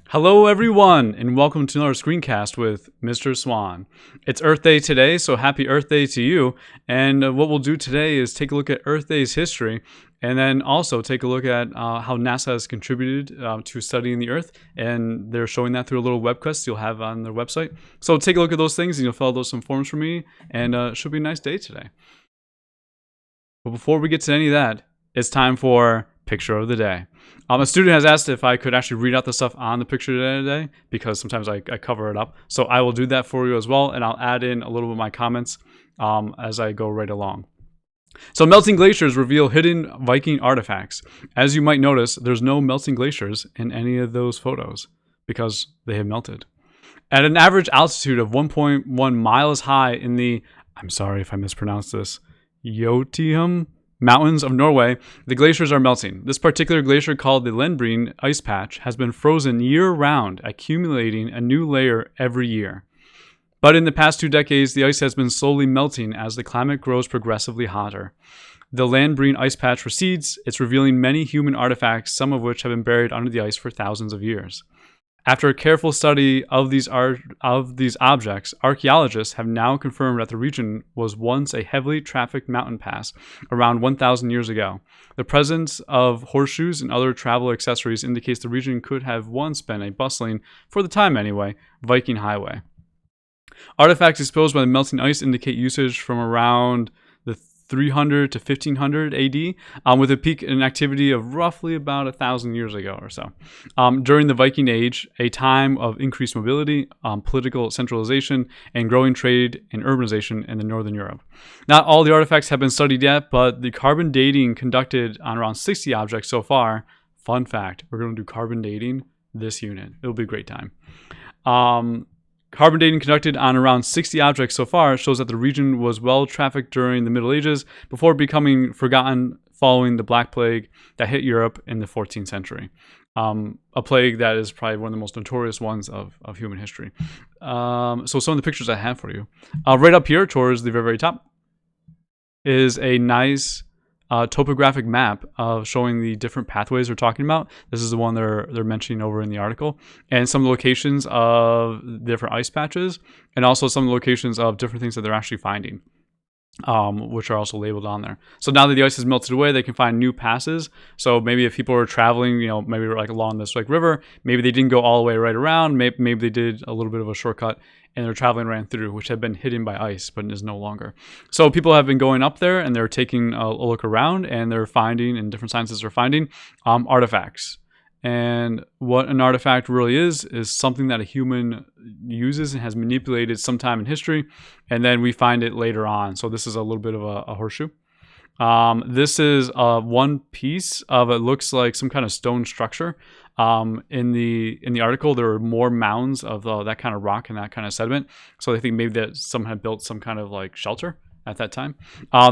Hello, everyone, and welcome to another screencast with Mr. Swan. It's Earth Day today, so happy Earth Day to you. And what we'll do today is take a look at Earth Day's history, and then also take a look at how NASA has contributed to studying the Earth. And they're showing that through a little web quest you'll have on their website. So take a look at those things, and you'll fill out some forms for me, and it should be a nice day today. But before we get to any of that, it's time for Picture of the Day. A student has asked if I could actually read out the stuff on the picture today because sometimes I cover it up. So I will do that for you as well, and I'll add in a little bit of my comments as I go right along. So melting glaciers reveal hidden Viking artifacts. As you might notice, there's no melting glaciers in any of those photos because they have melted. At an average altitude of 1.1 miles high in the, I'm sorry if I mispronounced this, Jotunheim Mountains of Norway, the glaciers are melting. This particular glacier, called the Lendbreen Ice Patch, has been frozen year-round, accumulating a new layer every year. But in the past 2 decades, the ice has been slowly melting as the climate grows progressively hotter. The Lendbreen Ice Patch recedes. It's revealing many human artifacts, some of which have been buried under the ice for thousands of years. After a careful study of these objects, archaeologists have now confirmed that the region was once a heavily trafficked mountain pass around 1,000 years ago. The presence of horseshoes and other travel accessories indicates the region could have once been a bustling, for the time anyway, Viking highway. Artifacts exposed by the melting ice indicate usage from around the 300 to 1500 AD, with a peak in activity of roughly about 1,000 years ago or so. During the Viking Age, a time of increased mobility, political centralization, and growing trade and urbanization in the northern Europe. Not all the artifacts have been studied yet, but the carbon dating conducted on around 60 objects so far. Fun fact, we're going to do carbon dating this unit. It'll be a great time. Carbon dating conducted on around 60 objects so far shows that the region was well trafficked during the Middle Ages before becoming forgotten following the Black Plague that hit Europe in the 14th century. A plague that is probably one of the most notorious ones of human history. So some of the pictures I have for you. Right up here towards the very, very top is a nice topographic map of showing the different pathways they're talking about. This is the one they're mentioning over in the article, and some of the locations of different ice patches, and also some of the locations of different things that they're actually finding, which are also labeled on there. So now that the ice has melted away, they can find new passes. So maybe if people are traveling, maybe like along this river, maybe they didn't go all the way right around. Maybe they did a little bit of a shortcut, and they're traveling right through, which had been hidden by ice, but is no longer. So people have been going up there, and they're taking a look around, and they're finding, and different scientists are finding, artifacts. And what an artifact really is something that a human uses and has manipulated sometime in history, and then we find it later on. So this is a little bit of a horseshoe. This is one piece of, it looks like some kind of stone structure. In the article, there were more mounds of that kind of rock and that kind of sediment. So they think maybe that someone had built some kind of like shelter at that time.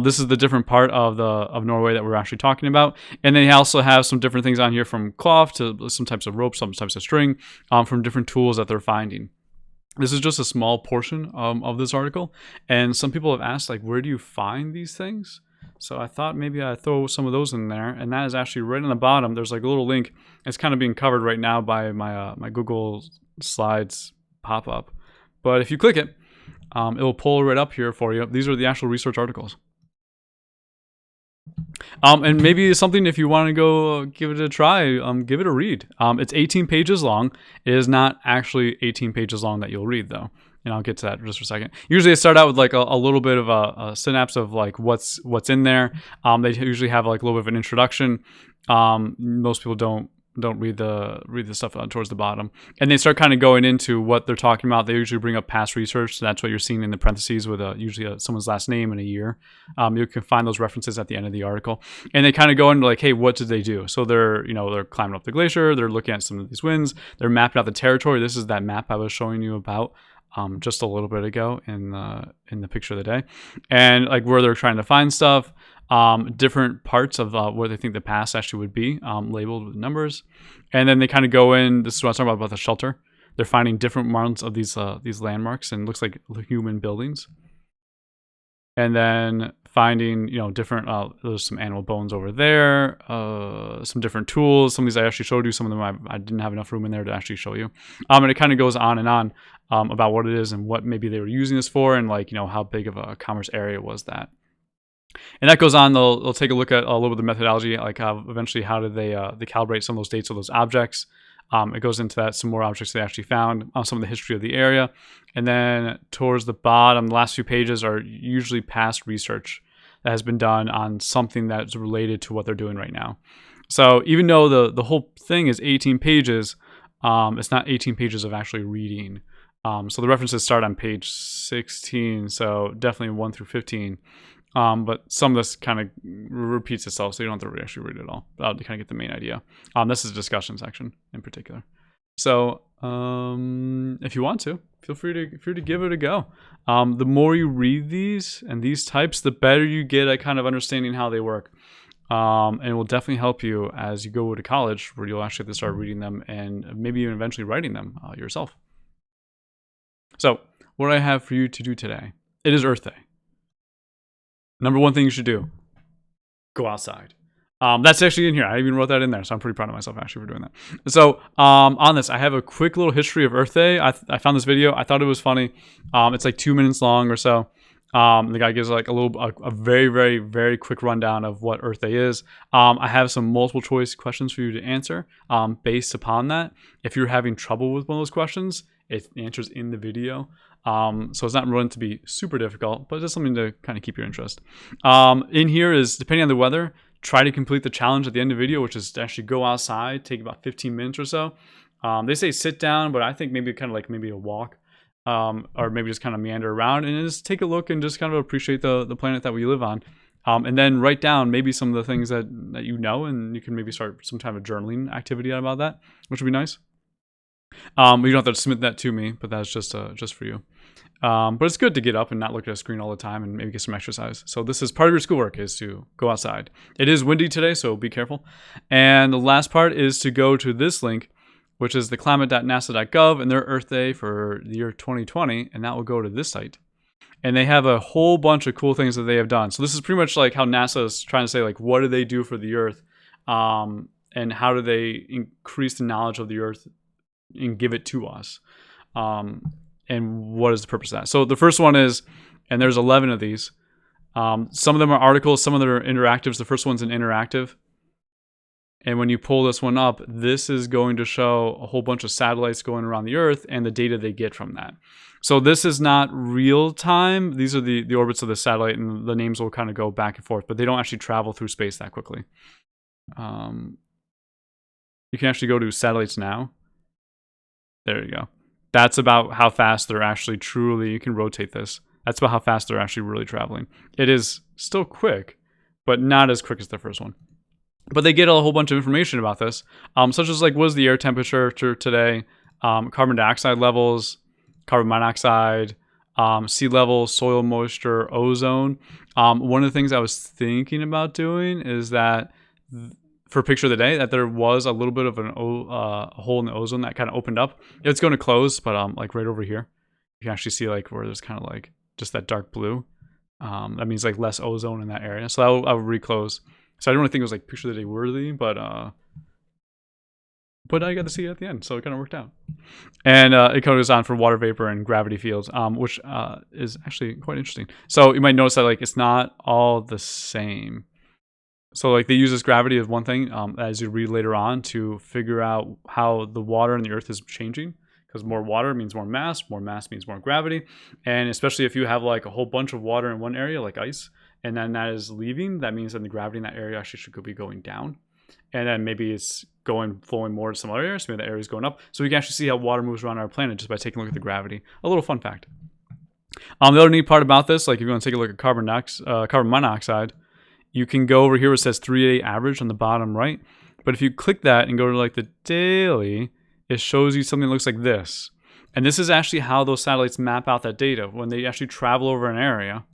This is the different part of Norway that we're actually talking about. And they also have some different things on here, from cloth to some types of rope, some types of string, from different tools that they're finding. This is just a small portion of this article. And some people have asked, like, where do you find these things? So I thought maybe I'd throw some of those in there, and that is actually right on the bottom. There's like a little link. It's kind of being covered right now by my Google Slides pop-up. But if you click it, it'll pull right up here for you. These are the actual research articles. And maybe something, if you want to go give it a try, give it a read. It's 18 pages long. It is not actually 18 pages long that you'll read, though. And I'll get to that in just for a second. Usually I start out with like a little bit of a synapse of like what's in there. They usually have like a little bit of an introduction. Most people don't read the stuff towards the bottom, and they start kind of going into what they're talking about. They usually bring up past research, so that's what you're seeing in the parentheses with usually someone's last name and a year. You can find those references at the end of the article, and they kind of go into like, hey, what did they do? So they're climbing up the glacier, they're looking at some of these winds, they're mapping out the territory. This is that map I was showing you about just a little bit ago in the picture of the day, and like where they're trying to find stuff, different parts of where they think the pass actually would be, labeled with numbers, and then they kind of go in. This is what I was talking about the shelter. They're finding different ones of these landmarks, and it looks like human buildings. And then finding, different, there's some animal bones over there, some different tools. Some of these I actually showed you. Some of them I didn't have enough room in there to actually show you. And it kind of goes on and on about what it is and what maybe they were using this for, and how big of a commerce area was that. And that goes on. They'll take a look at a little bit of the methodology, like how did they calibrate some of those dates of those objects. It goes into that, some more objects they actually found, some of the history of the area. And then towards the bottom, the last few pages are usually past research that has been done on something that's related to what they're doing right now. So even though the whole thing is 18 pages, it's not 18 pages of actually reading. So the references start on page 16, so definitely 1 through 15. But some of this kind of repeats itself, so you don't have to actually read it all to kind of get the main idea. This is a discussion section in particular. So if you want to, feel free to give it a go. The more you read these and these types, the better you get at kind of understanding how they work. And it will definitely help you as you go to college, where you'll actually have to start reading them and maybe even eventually writing them yourself. So what do I have for you to do today? It is Earth Day. Number one thing you should do, go outside. That's actually in here. I even wrote that in there, so I'm pretty proud of myself actually for doing that. So on this, I have a quick little history of Earth Day. I found this video. I thought it was funny. It's like 2 minutes long or so. The guy gives like a very, very, very quick rundown of what Earth Day is. I have some multiple choice questions for you to answer based upon that. If you're having trouble with one of those questions, it answers in the video. So it's not going to be super difficult, but just something to kind of keep your interest. In here is, depending on the weather, try to complete the challenge at the end of the video, which is to actually go outside, take about 15 minutes or so. They say sit down, but I think maybe kind of like maybe a walk, or maybe just kind of meander around and just take a look and just kind of appreciate the planet that we live on. And then write down maybe some of the things that you know, and you can maybe start some type of journaling activity about that, which would be nice. You don't have to submit that to me, but that's just for you. But it's good to get up and not look at a screen all the time and maybe get some exercise. So this is part of your schoolwork, is to go outside. It is windy today, so be careful. And the last part is to go to this link, which is the climate.nasa.gov and their Earth Day for the year 2020, and that will go to this site. And they have a whole bunch of cool things that they have done. So this is pretty much like how NASA is trying to say, like, what do they do for the Earth, and how do they increase the knowledge of the Earth and give it to us, and what is the purpose of that. So the first one is, and there's 11 of these, some of them are articles, some of them are interactives. The first one's an interactive, and when you pull this one up, this is going to show a whole bunch of satellites going around the Earth and the data they get from that. So this is not real time. These are the orbits of the satellite, and the names will kind of go back and forth, but they don't actually travel through space that quickly. You can actually go to satellites now. There you go. That's about how fast they're actually truly, you can rotate this. That's about how fast they're actually really traveling. It is still quick, but not as quick as the first one. But they get a whole bunch of information about this, such as like, what is the air temperature today, carbon dioxide levels, carbon monoxide, sea level, soil moisture, ozone. One of the things I was thinking about doing is that for picture of the day, that there was a little bit of a hole in the ozone that kind of opened up. It's going to close, but like right over here, you can actually see like where there's kind of like just that dark blue. That means like less ozone in that area. So I'll reclose. So I don't really think it was like picture of the day worthy, but I got to see it at the end, so it kind of worked out. And it kind of goes on for water vapor and gravity fields, which is actually quite interesting. So you might notice that like it's not all the same. So like they use this gravity as one thing, as you read later on, to figure out how the water in the Earth is changing, because more water means more mass means more gravity. And especially if you have like a whole bunch of water in one area, like ice, and then that is leaving, that means that the gravity in that area actually should be going down. And then maybe it's flowing more to some other areas, so maybe that area is going up. So we can actually see how water moves around our planet just by taking a look at the gravity. A little fun fact. The other neat part about this, like if you want to take a look at carbon monoxide, you can go over here where it says 3-day average on the bottom right. But if you click that and go to like the daily, it shows you something that looks like this. And this is actually how those satellites map out that data. When they actually travel over an area,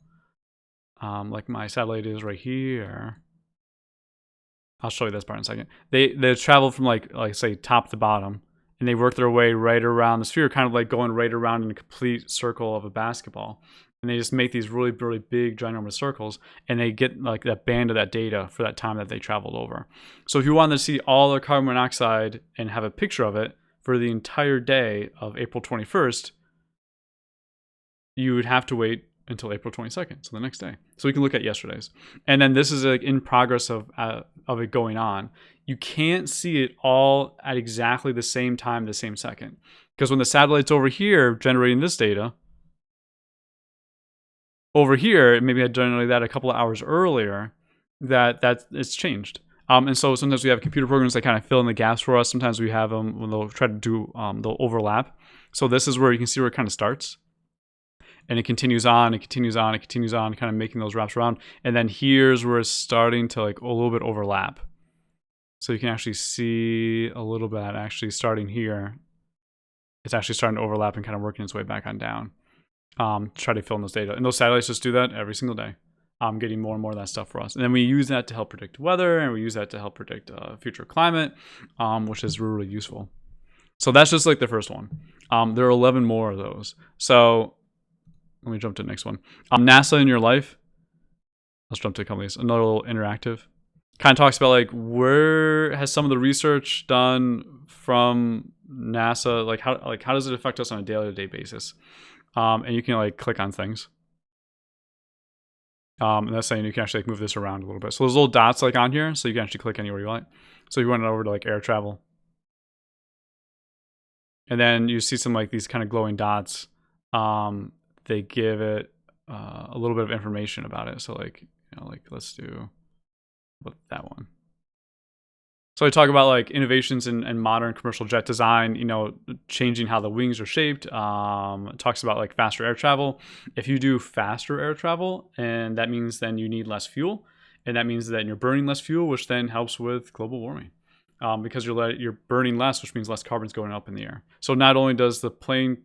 like my satellite is right here. I'll show you this part in a second. They travel from like say top to bottom, and they work their way right around the sphere, kind of like going right around in a complete circle of a basketball. and they just make these really, really big, ginormous circles, and they get like that band of that data for that time that they traveled over. So if you wanted to see all the carbon monoxide and have a picture of it for the entire day of April 21st, you would have to wait until April 22nd, so the next day. So we can look at yesterday's. And then this is like in progress of it going on. You can't see it all at exactly the same time, the same second. Because when the satellite's over here generating this data, over here, it maybe had generated that a couple of hours earlier, that it's changed. And so sometimes we have computer programs that kind of fill in the gaps for us. Sometimes we have them when they'll try to do, they'll overlap. So this is where you can see where it kind of starts. And it continues on, it continues on, it continues on, kind of making those wraps around. And then here's where it's starting to like a little bit overlap. So you can actually see a little bit actually starting here. It's actually starting to overlap and kind of working its way back on down. Try to fill in those data. And those satellites just do that every single day. Getting more and more of that stuff for us. And then we use that to help predict weather, and we use that to help predict future climate, which is really useful. So that's just like the first one. There are 11 more of those. So let me jump to the next one. NASA in your life. Let's jump to a couple of these. Another little interactive. Kind of talks about like where has some of the research done from NASA, like how does it affect us on a day-to-day basis? And you can like click on things. And that's saying you can actually like move this around a little bit. So there's little dots like on here, so you can actually click anywhere you like. So you went over to like air travel. And then you see some like these kind of glowing dots. They give it a little bit of information about it. So like, like let's do that one. So I talk about like innovations in modern commercial jet design, changing how the wings are shaped. It talks about like faster air travel. If you do faster air travel, and that means then you need less fuel, and that means that you're burning less fuel, which then helps with global warming. Because you're burning less, which means less carbon's going up in the air. So not only does the plane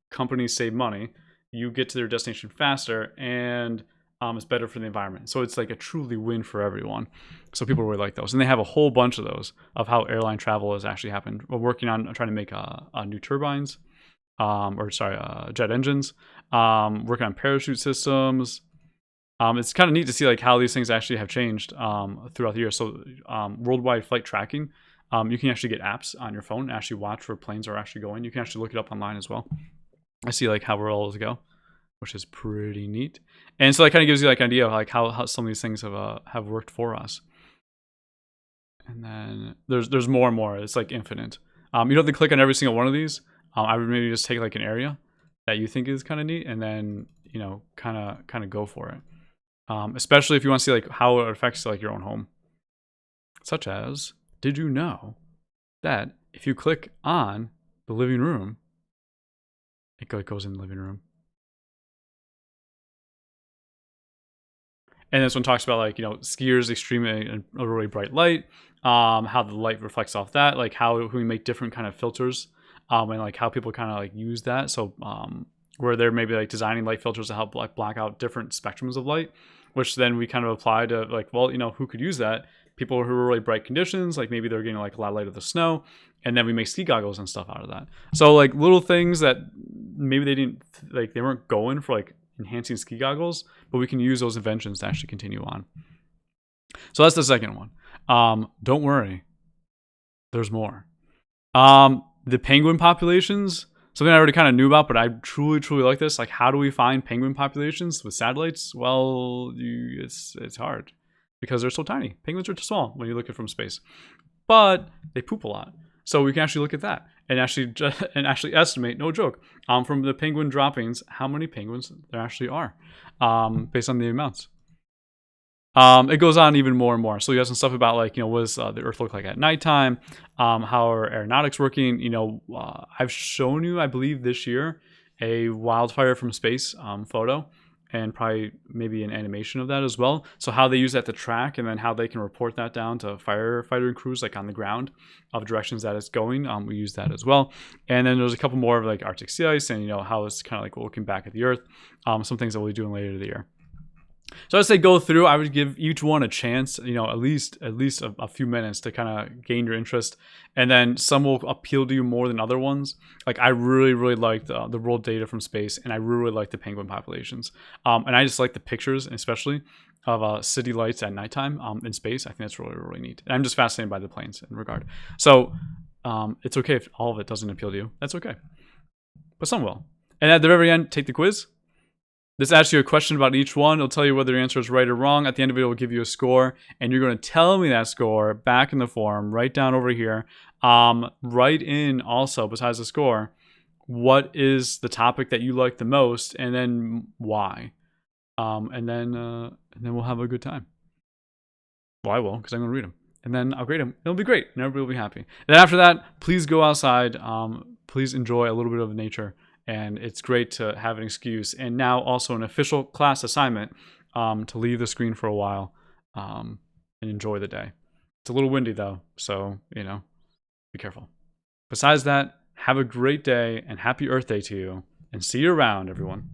company save money, you get to their destination faster, and it's better for the environment. So it's like a truly win for everyone. So people really like those. And they have a whole bunch of those of how airline travel has actually happened. We're working on trying to make new turbines, jet engines, working on parachute systems. It's kind of neat to see like how these things actually have changed throughout the year. So worldwide flight tracking, you can actually get apps on your phone and actually watch where planes are actually going. You can actually look it up online as well. I see like how we're all to go, which is pretty neat. And so that kind of gives you like an idea of like how some of these things have worked for us. And then there's more and more. It's like infinite. You don't have to click on every single one of these. I would maybe just take like an area that you think is kind of neat, and then kind of go for it. Especially if you want to see like how it affects like your own home. Such as, did you know that if you click on the living room, it goes in the living room. And this one talks about like, skiers extremely in a really bright light, how the light reflects off that, like how we make different kind of filters, and like how people kind of like use that. So where they're maybe like designing light filters to help like block out different spectrums of light, which then we kind of apply to like, well, who could use that? People who are really bright conditions, like maybe they're getting like a lot of light of the snow, and then we make ski goggles and stuff out of that. So like little things that maybe they weren't going for like enhancing ski goggles, but we can use those inventions to actually continue on. So that's the second one. Don't worry, there's more. The penguin populations, something I already kind of knew about, but I truly like this. Like, how do we find penguin populations with satellites? Well, it's hard because they're so tiny. Penguins are too small when you look at it from space, but they poop a lot. So we can actually look at that and actually estimate, no joke, from the penguin droppings, how many penguins there actually are, based on the amounts. It goes on even more and more. So you have some stuff about like, what does the Earth look like at nighttime? How are aeronautics working? I've shown you, I believe this year, a wildfire from space photo, and probably maybe an animation of that as well. So how they use that to track, and then how they can report that down to firefighter crews like on the ground of directions that it's going. We use that as well. And then there's a couple more of like Arctic sea ice, and how it's kind of like looking back at the Earth. Some things that we'll be doing later in the year. So I'd say go through. I would give each one a chance, at least a few minutes to kind of gain your interest, and then some will appeal to you more than other ones. Like I really liked the world data from space, and I really like the penguin populations. And I just like the pictures, especially of city lights at nighttime in space. I think that's really neat. And I'm just fascinated by the planes in regard. So it's okay if all of it doesn't appeal to you. That's okay, but some will. And at the very end, take the quiz. This asks you a question about each one. It'll tell you whether your answer is right or wrong. At the end of it, it will give you a score, and you're going to tell me that score back in the form, right down over here. Write in also, besides the score, what is the topic that you like the most, and then why. And then we'll have a good time. Well, I will, because I'm going to read them. And then I'll grade them. It'll be great, and everybody will be happy. And then after that, please go outside. Please enjoy a little bit of nature. And it's great to have an excuse, and now also an official class assignment to leave the screen for a while and enjoy the day. It's a little windy though, so be careful. Besides that, have a great day and happy Earth Day to you, and see you around, everyone.